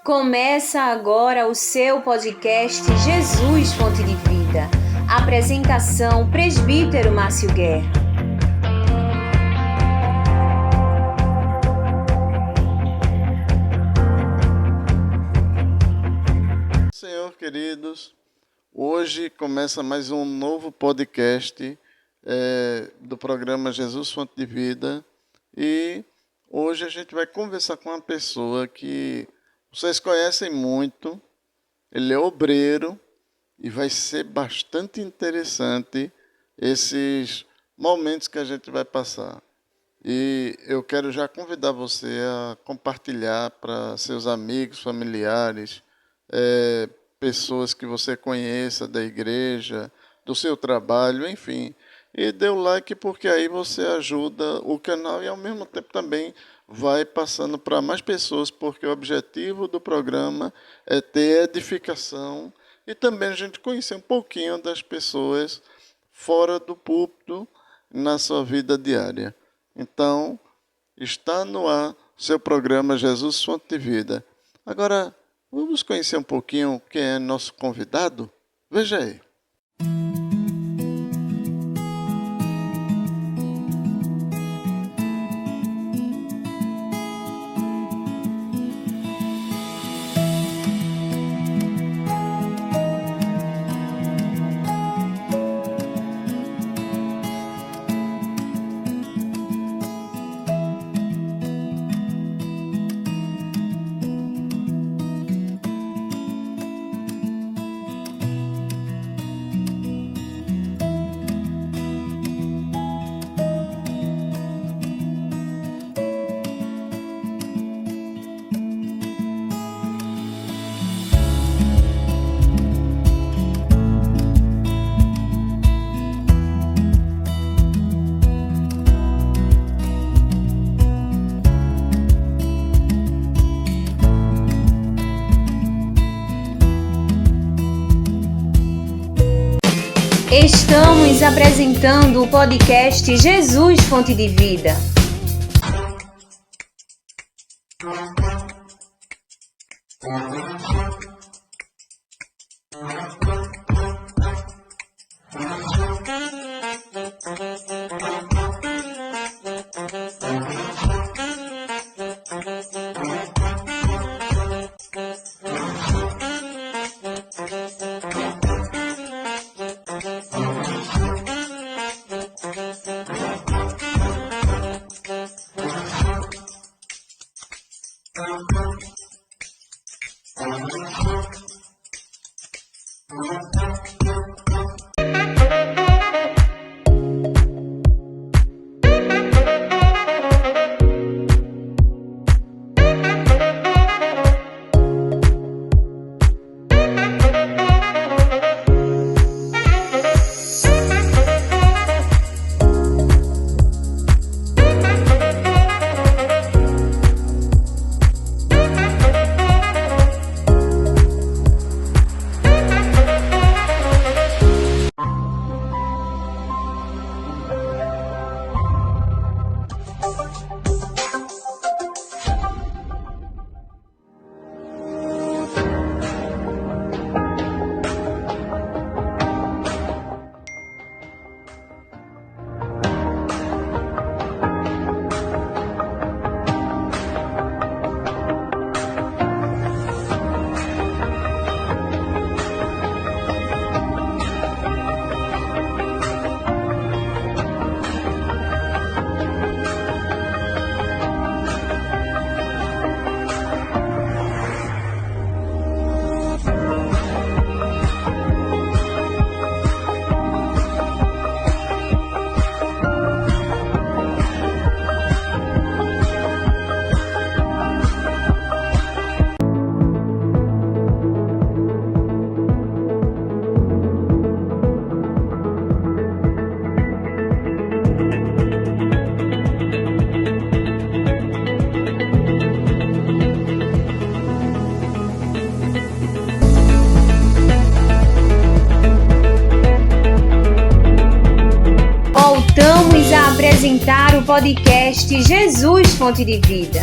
Começa agora o seu podcast Jesus Fonte de Vida. Apresentação Presbítero Márcio Guerra. Senhor, queridos, hoje começa mais um novo podcast do programa Jesus Fonte de Vida e hoje a gente vai conversar com uma pessoa que vocês conhecem muito, ele é obreiro e vai ser bastante interessante esses momentos que a gente vai passar. E eu quero já convidar você a compartilhar para seus amigos, familiares, pessoas que você conheça da igreja, do seu trabalho, enfim. E dê o like porque aí você ajuda o canal e ao mesmo tempo também vai passando para mais pessoas, porque o objetivo do programa é ter edificação e também a gente conhecer um pouquinho das pessoas fora do púlpito na sua vida diária. Então, está no ar seu programa Jesus Fonte de Vida. Agora, vamos conhecer um pouquinho quem é nosso convidado? Veja aí. Estamos apresentando o podcast Jesus Fonte de Vida. Voltamos a apresentar o podcast Jesus Fonte de Vida.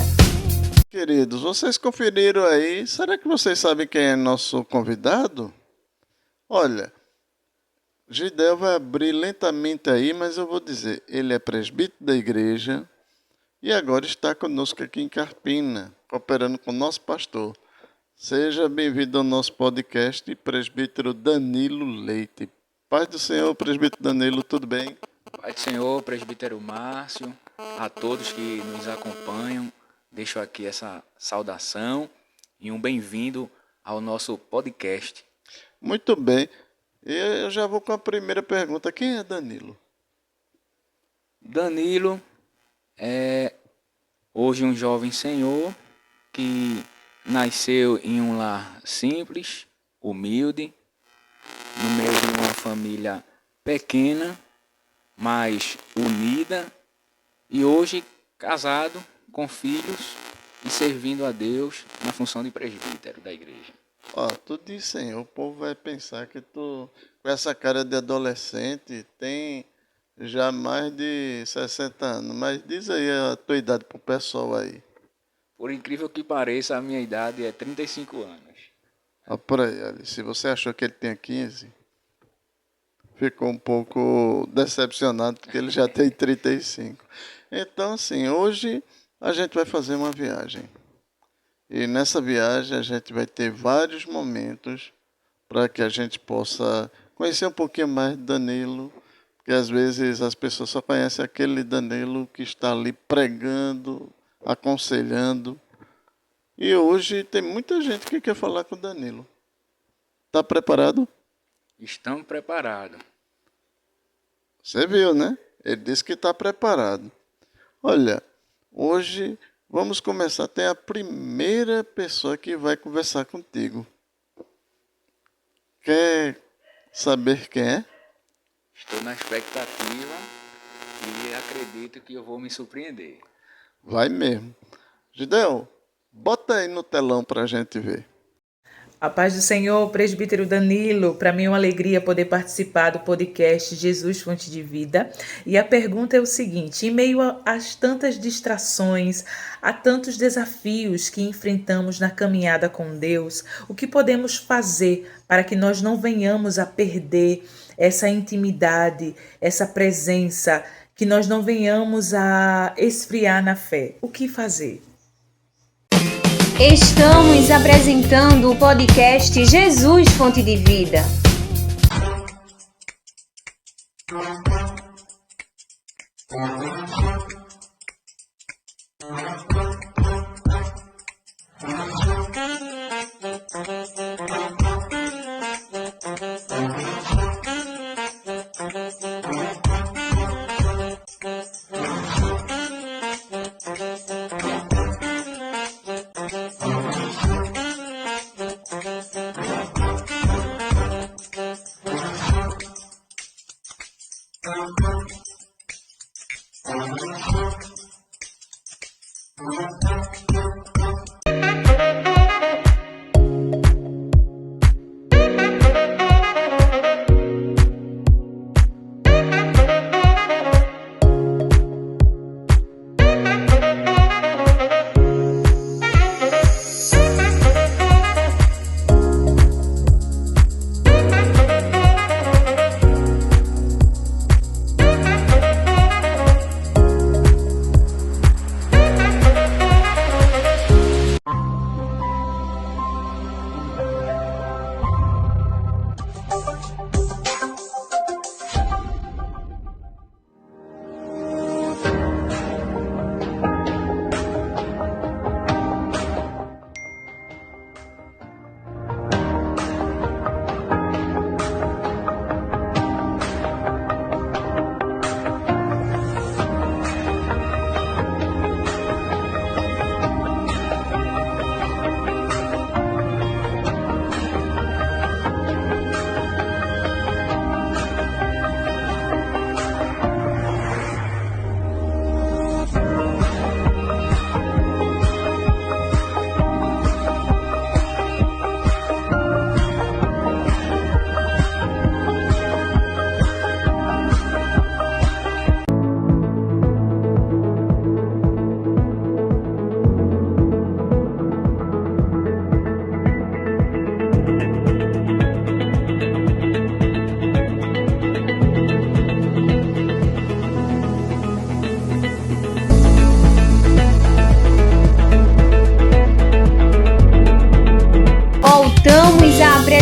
queridos, vocês conferiram aí? Será que vocês sabem quem é nosso convidado? Olha, Gidel vai abrir lentamente aí, mas eu vou dizer, ele é presbítero da igreja e agora está conosco aqui em Carpina, cooperando com o nosso pastor. Seja bem-vindo ao nosso podcast, presbítero Danilo Leite. Paz do Senhor, presbítero Danilo, tudo bem? Pai do Senhor, presbítero Márcio, a todos que nos acompanham, deixo aqui essa saudação e um bem-vindo ao nosso podcast. Muito bem. Eu já vou com a primeira pergunta. Quem é Danilo? Danilo é hoje um jovem senhor que nasceu em um lar simples, humilde, no meio de uma família pequena, mas unida, e hoje casado, com filhos e servindo a Deus na função de presbítero da igreja. Ó, tu disse, Senhor, o povo vai pensar que tu, com essa cara de adolescente, tem já mais de 60 anos. Mas diz aí a tua idade pro pessoal aí. Por incrível que pareça, a minha idade é 35 anos. Ó, por aí, olha, se você achou que ele tinha 15, ficou um pouco decepcionado porque ele já tem 35. Então, assim, hoje a gente vai fazer uma viagem. E nessa viagem a gente vai ter vários momentos para que a gente possa conhecer um pouquinho mais de Danilo, porque às vezes as pessoas só conhecem aquele Danilo que está ali pregando, aconselhando. E hoje tem muita gente que quer falar com o Danilo. Está preparado? Estamos preparados. Você viu, né? Ele disse que está preparado. Olha, hoje vamos começar. Tem a primeira pessoa que vai conversar contigo. Quer saber quem é? Estou na expectativa e acredito que eu vou me surpreender. Vai mesmo. Gidel, bota aí no telão para a gente ver. A paz do Senhor, presbítero Danilo. Para mim é uma alegria poder participar do podcast Jesus Fonte de Vida. E a pergunta é o seguinte: em meio às tantas distrações, a tantos desafios que enfrentamos na caminhada com Deus, o que podemos fazer para que nós não venhamos a perder essa intimidade, essa presença, que nós não venhamos a esfriar na fé? O que fazer? Estamos apresentando o podcast Jesus Fonte de Vida.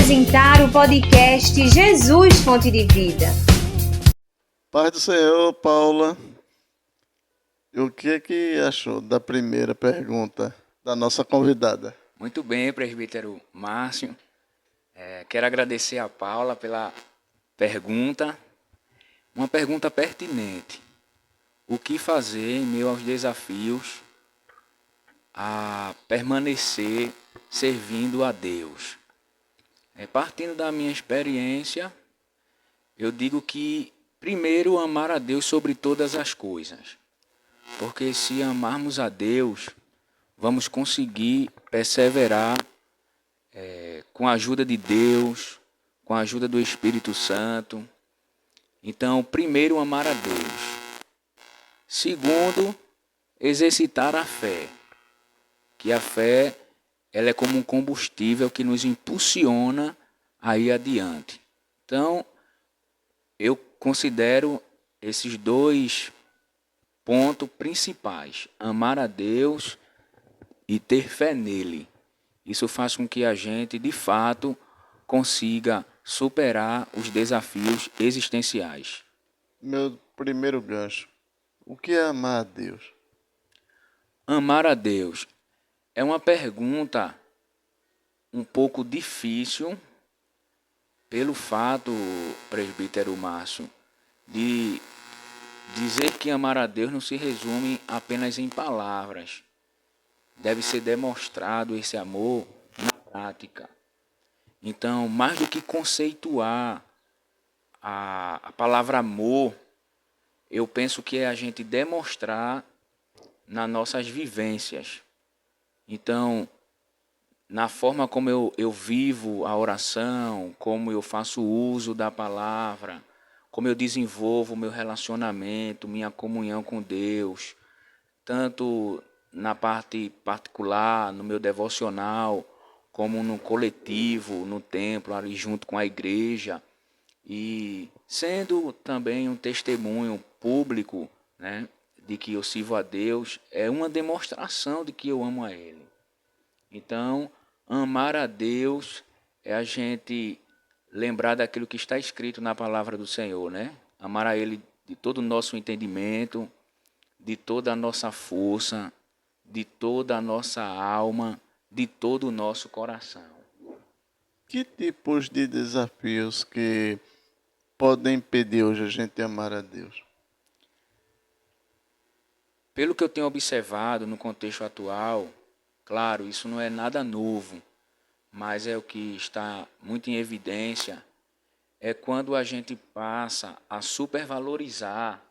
apresentar o podcast Jesus Fonte de Vida. Paz do Senhor, Paula. O que achou da primeira pergunta da nossa convidada? Muito bem, presbítero Márcio. Quero agradecer a Paula pela pergunta. Uma pergunta pertinente. O que fazer em meio aos desafios a permanecer servindo a Deus? Partindo da minha experiência, eu digo que primeiro amar a Deus sobre todas as coisas. Porque se amarmos a Deus, vamos conseguir perseverar com a ajuda de Deus, com a ajuda do Espírito Santo. Então, primeiro, amar a Deus. Segundo, exercitar a fé. Que a fé ela é como um combustível que nos impulsiona a ir adiante. Então, eu considero esses dois pontos principais: amar a Deus e ter fé nele. Isso faz com que a gente, de fato, consiga superar os desafios existenciais. Meu primeiro gancho. O que é amar a Deus? Amar a Deus é uma pergunta um pouco difícil pelo fato, presbítero Márcio, de dizer que amar a Deus não se resume apenas em palavras. Deve ser demonstrado esse amor na prática. Então, mais do que conceituar a palavra amor, eu penso que é a gente demonstrar nas nossas vivências. Então, na forma como eu vivo a oração, como eu faço uso da palavra, como eu desenvolvo o meu relacionamento, minha comunhão com Deus, tanto na parte particular, no meu devocional, como no coletivo, no templo, ali junto com a igreja, e sendo também um testemunho público, né, de que eu sirvo a Deus, é uma demonstração de que eu amo a Ele. Então, amar a Deus é a gente lembrar daquilo que está escrito na palavra do Senhor, né? Amar a Ele de todo o nosso entendimento, de toda a nossa força, de toda a nossa alma, de todo o nosso coração. Que tipos de desafios que podem impedir hoje a gente de amar a Deus? Pelo que eu tenho observado no contexto atual, claro, isso não é nada novo, mas é o que está muito em evidência, é quando a gente passa a supervalorizar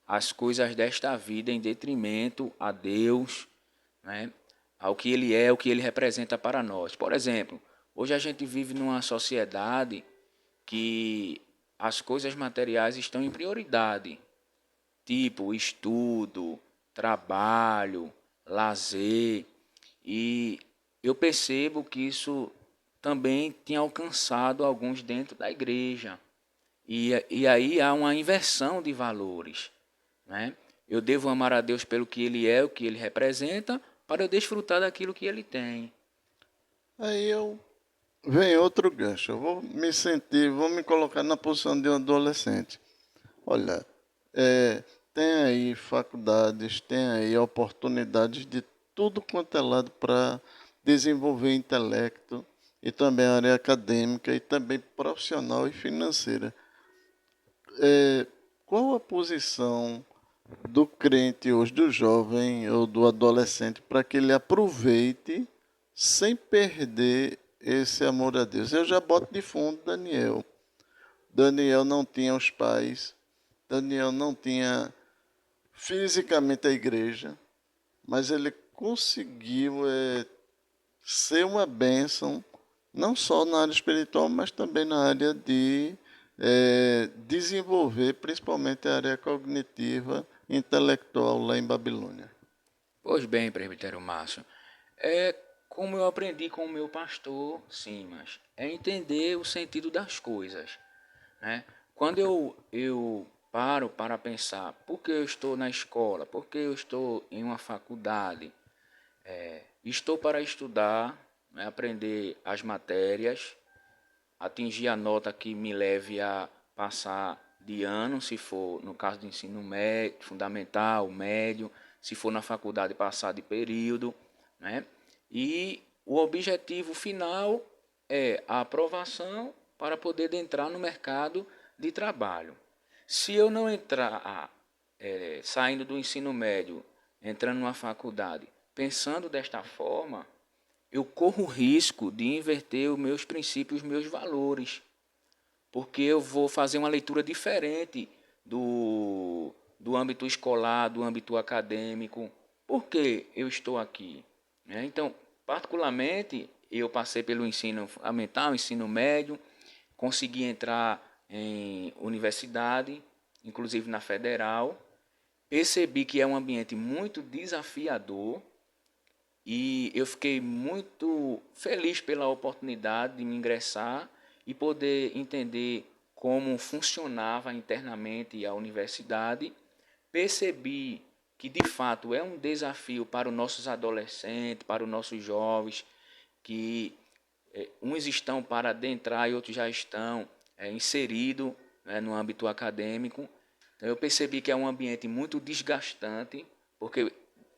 as coisas desta vida em detrimento a Deus, né? Ao que Ele é, o que Ele representa para nós. Por exemplo, hoje a gente vive numa sociedade que as coisas materiais estão em prioridade, tipo estudo, trabalho, lazer, e eu percebo que isso também tem alcançado alguns dentro da igreja. E aí há uma inversão de valores, né? Eu devo amar a Deus pelo que Ele é, o que Ele representa, para eu desfrutar daquilo que Ele tem. Aí vem outro gancho. Eu vou me colocar na posição de um adolescente. Olha, tem aí faculdades, tem aí oportunidades de tudo quanto é lado para desenvolver intelecto e também a área acadêmica e também profissional e financeira. Qual a posição do crente hoje, do jovem ou do adolescente, para que ele aproveite sem perder esse amor a Deus? Eu já boto de fundo Daniel. Daniel não tinha os pais, Daniel não tinha fisicamente a igreja, mas ele conseguiu ser uma bênção, não só na área espiritual, mas também na área de desenvolver, principalmente a área cognitiva e intelectual lá em Babilônia. Pois bem, presbítero Márcio, é como eu aprendi com o meu pastor Simas, é entender o sentido das coisas, né? Quando eu paro para pensar, por que eu estou na escola, por que eu estou em uma faculdade, estou para estudar, né, aprender as matérias, atingir a nota que me leve a passar de ano, se for no caso do ensino médio, fundamental, médio, se for na faculdade passar de período, né? E o objetivo final é a aprovação para poder entrar no mercado de trabalho. Se eu não entrar saindo do ensino médio, entrando numa faculdade, pensando desta forma, eu corro o risco de inverter os meus princípios, os meus valores, porque eu vou fazer uma leitura diferente do âmbito escolar, do âmbito acadêmico. Por que eu estou aqui? Então, particularmente, eu passei pelo ensino fundamental, ensino médio, consegui entrar em universidade, inclusive na federal. Percebi que é um ambiente muito desafiador e eu fiquei muito feliz pela oportunidade de me ingressar e poder entender como funcionava internamente a universidade. Percebi que, de fato, é um desafio para os nossos adolescentes, para os nossos jovens, que uns estão para adentrar e outros já estão inseridos, né, no âmbito acadêmico. Então, eu percebi que é um ambiente muito desgastante, porque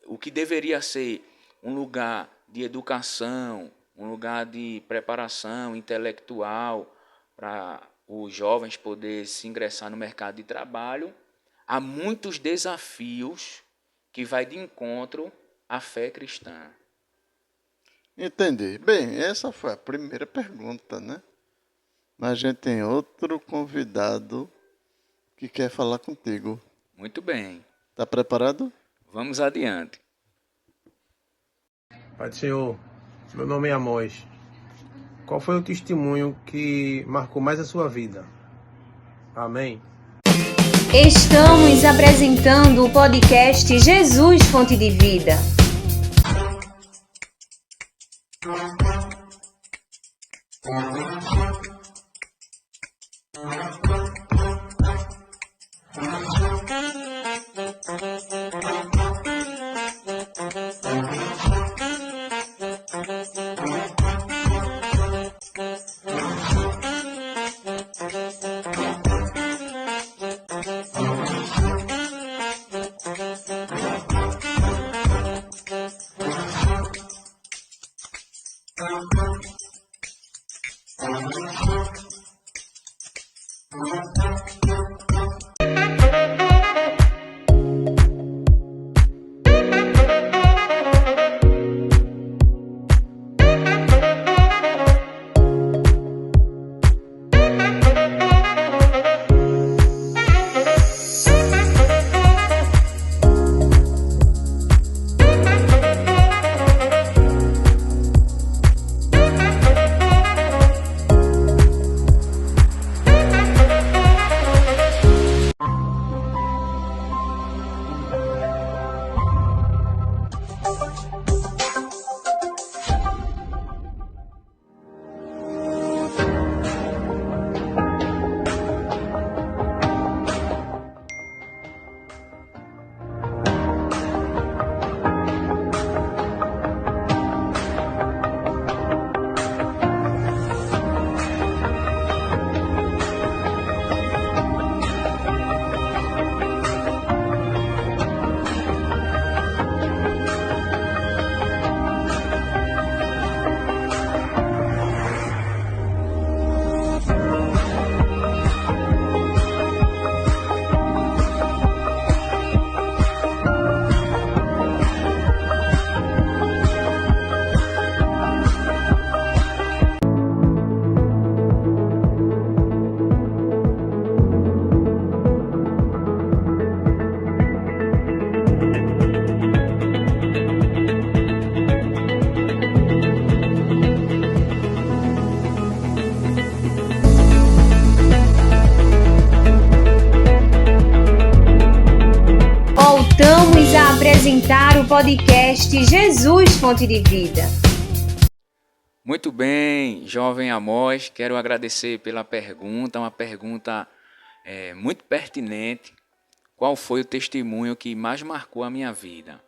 o que deveria ser um lugar de educação, um lugar de preparação intelectual para os jovens poderem se ingressar no mercado de trabalho, há muitos desafios que vai de encontro à fé cristã. Entendi. Bem, essa foi a primeira pergunta, né? Mas a gente tem outro convidado que quer falar contigo. Muito bem. Está preparado? Vamos adiante. Pai do Senhor, meu nome é Amós. Qual foi o testemunho que marcou mais a sua vida? Amém. Estamos apresentando o podcast Jesus Fonte de Vida. Voltamos a apresentar o podcast Jesus Fonte de Vida. Muito bem, jovem Amós, quero agradecer pela pergunta, uma pergunta muito pertinente. Qual foi o testemunho que mais marcou a minha vida?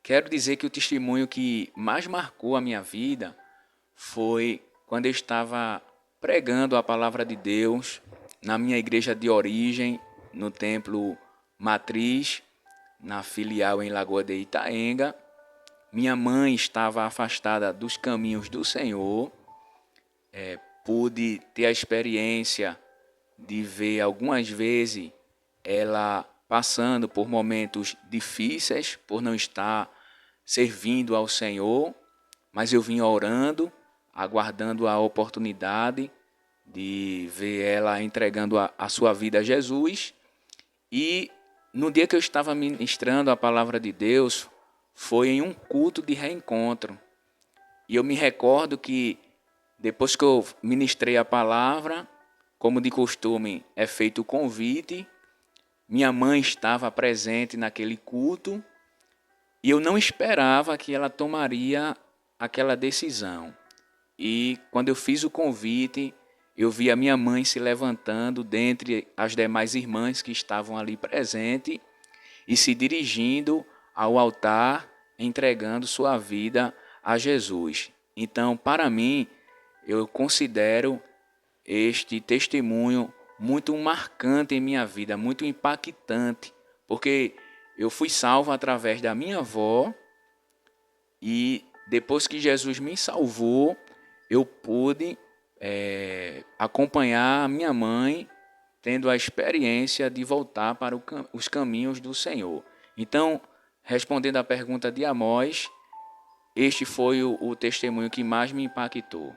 Quero dizer que o testemunho que mais marcou a minha vida foi quando eu estava pregando a palavra de Deus na minha igreja de origem, no templo Matriz, na filial em Lagoa de Itaenga. Minha mãe estava afastada dos caminhos do Senhor. Pude ter a experiência de ver algumas vezes ela passando por momentos difíceis, por não estar servindo ao Senhor, mas eu vim orando, aguardando a oportunidade de ver ela entregando a sua vida a Jesus. E no dia que eu estava ministrando a palavra de Deus, foi em um culto de reencontro. E eu me recordo que depois que eu ministrei a palavra, como de costume é feito o convite, minha mãe estava presente naquele culto e eu não esperava que ela tomaria aquela decisão. E quando eu fiz o convite, eu vi a minha mãe se levantando dentre as demais irmãs que estavam ali presentes e se dirigindo ao altar, entregando sua vida a Jesus. Então, para mim, eu considero este testemunho muito marcante em minha vida, muito impactante, porque eu fui salvo através da minha avó e depois que Jesus me salvou, eu pude acompanhar a minha mãe tendo a experiência de voltar para os caminhos do Senhor. Então, respondendo à pergunta de Amós, este foi o testemunho que mais me impactou.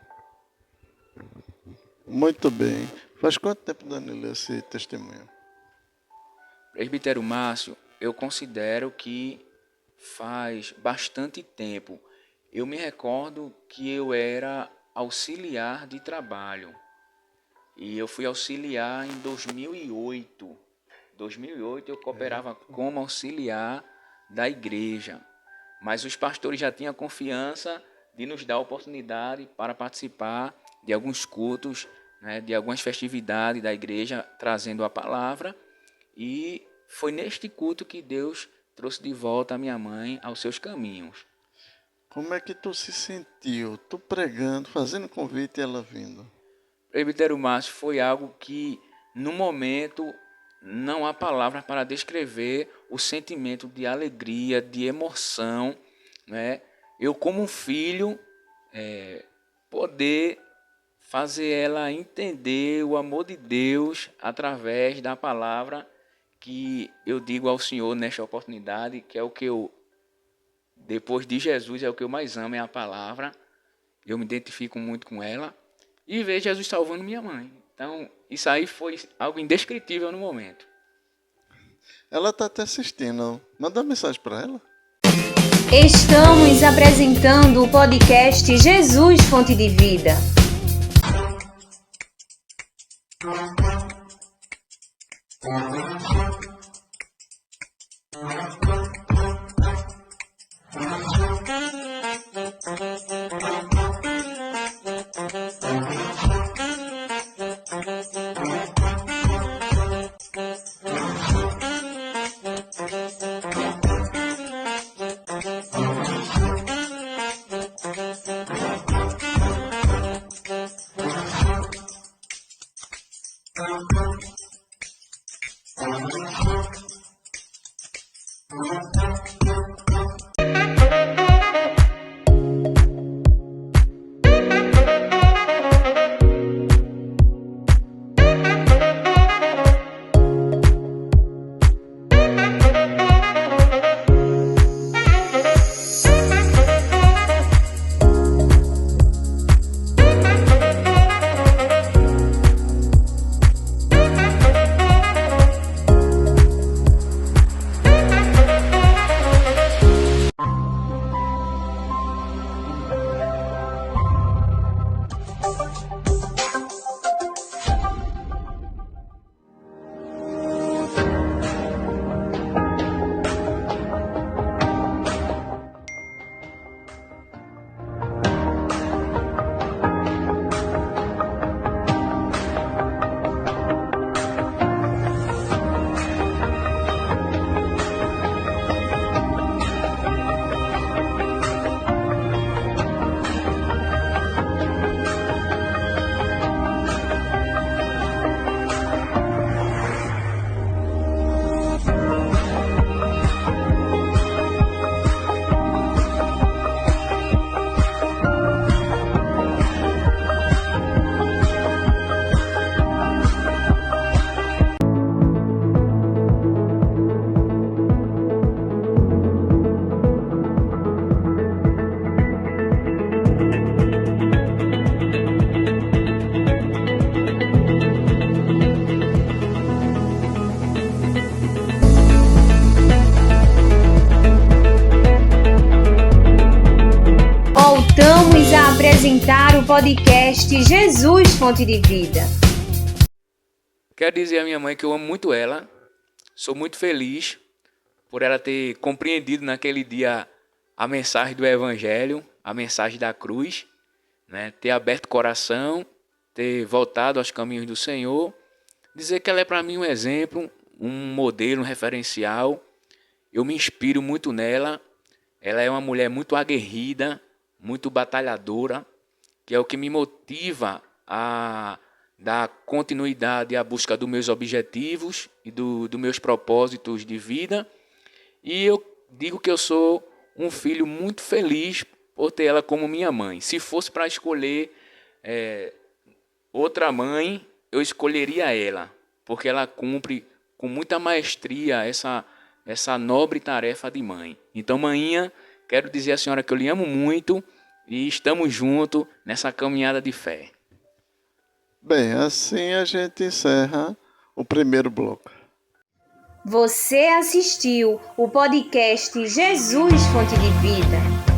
Muito bem. Faz quanto tempo, Danilo, esse testemunho? Presbítero Márcio, eu considero que faz bastante tempo. Eu me recordo que eu era auxiliar de trabalho. E eu fui auxiliar em 2008. Em 2008 eu cooperava como auxiliar da igreja. Mas os pastores já tinham confiança de nos dar a oportunidade para participar de alguns cultos, né, de algumas festividades da igreja, trazendo a palavra. E foi neste culto que Deus trouxe de volta a minha mãe aos seus caminhos. Como é que tu se sentiu? Tu pregando, fazendo convite e ela vindo? Presbítero Márcio, foi algo que, no momento, não há palavras para descrever o sentimento de alegria, de emoção, né? Eu, como um filho, poder fazer ela entender o amor de Deus através da palavra que eu digo ao Senhor nesta oportunidade, que é o que eu, depois de Jesus, é o que eu mais amo, é a palavra. Eu me identifico muito com ela e ver Jesus salvando minha mãe. Então, isso aí foi algo indescritível no momento. Ela está até assistindo. Manda uma mensagem para ela. Estamos apresentando o podcast Jesus Fonte de Vida. apresentar o podcast Jesus Fonte de Vida. Quero dizer à minha mãe que eu amo muito ela, sou muito feliz por ela ter compreendido naquele dia a mensagem do Evangelho, a mensagem da cruz, né? Ter aberto o coração, ter voltado aos caminhos do Senhor, dizer que ela é para mim um exemplo, um modelo, um referencial. Eu me inspiro muito nela. Ela é uma mulher muito aguerrida, muito batalhadora, que é o que me motiva a dar continuidade à busca dos meus objetivos e dos meus propósitos de vida. E eu digo que eu sou um filho muito feliz por ter ela como minha mãe. Se fosse para escolher outra mãe, eu escolheria ela, porque ela cumpre com muita maestria essa nobre tarefa de mãe. Então, maninha, quero dizer à senhora que eu lhe amo muito e estamos juntos nessa caminhada de fé. Bem, assim a gente encerra o primeiro bloco. Você assistiu o podcast Jesus Fonte de Vida.